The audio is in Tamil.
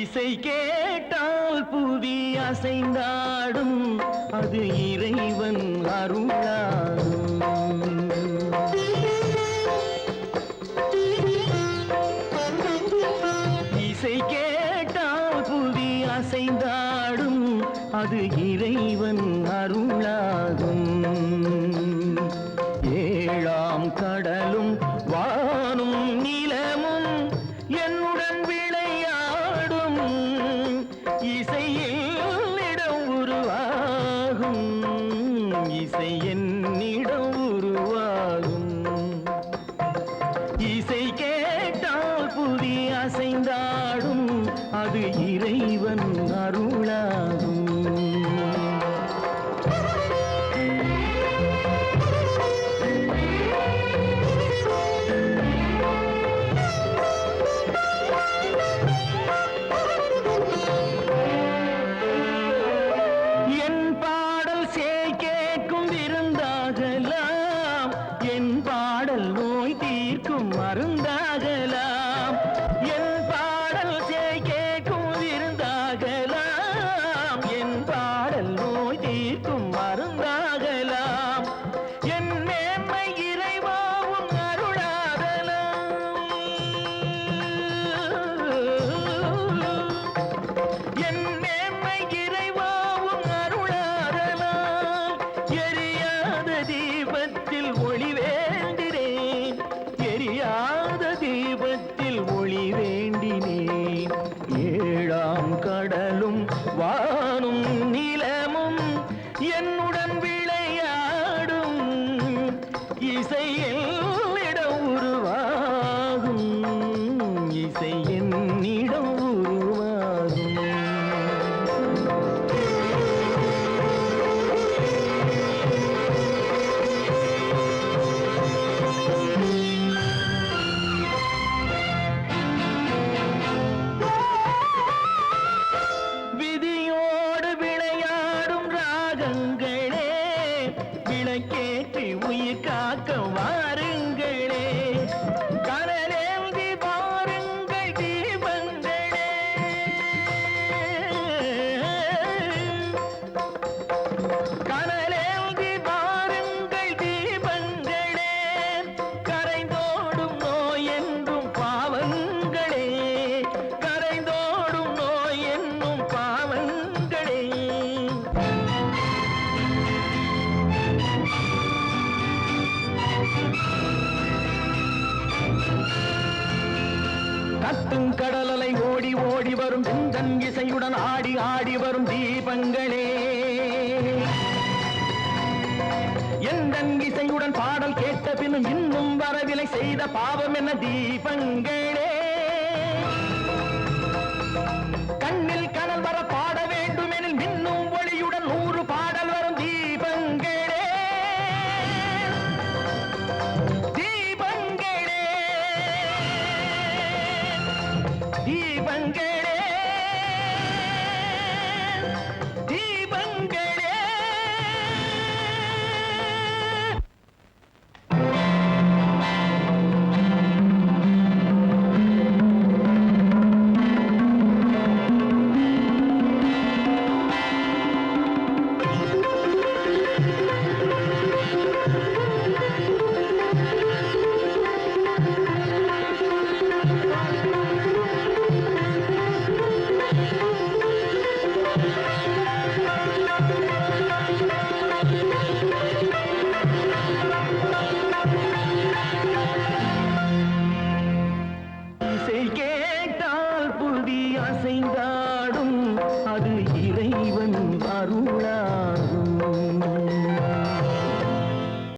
இசை கேட்டால் புவி அசைந்தாடும், அது இறைவன் அருளாடும். இசை கேட்டால் புவி அசைந்தாடும், அது இறைவன் அருளாகும். ஏழாம் கடலும் வானும் நிலமும் என்னுடன் விளையாடும், இசையில் இடம் உருவாகும், இசை என்னிடம் உருவாகும். இசை கேட்டால் புவி அசைந்தாடும், அது இறைவன் அருளாகும். என் பாடல் நோய் தீர்க்கும் மருந்தாகலாம், என் பாடல் கேட்கும் விருந்தாகலாம், என் பாடல் நோய் தீர்க்கும் மருந்தாகலாம். என் மேன்மை இறைவாவும் அருளாகலாம், என் மேன்மை இறைவாவும் அருளாகலாம். எரியாத தீபத்தில் ஒளி வேண்டினேன், எரியாத தீபத்தில் ஒளி வேண்டினேன். ஏழாம் கடலும் வானும் நிலமும் என்னுடன் விளையாடும், இசையில் இடம் உருவாகும், இசை என்னிடம் உருவாகும். விளக்கேற்றி உயிர் காக்க வாருங்களே, கனலேந்தி வாருங்கள் தீபங்களே, கனலேந்தி வாருங்கள் தீபங்களே. கரைந்தோடும் நோய் என்றும் பாவங்களே, கரைந்தோடும் நோய் என்னும் பாவங்களே. கத்தும் கடலலை ஓடி ஓடி வரும் சிந்தன் இசையுடன் ஆடி ஆடி வரும் தீபங்களே, எந்தன் இசையுடன் பாடல் கேட்ட பின்னும் இன்னும் வரவில்லை செய்த பாவம் என்ன தீபங்களே.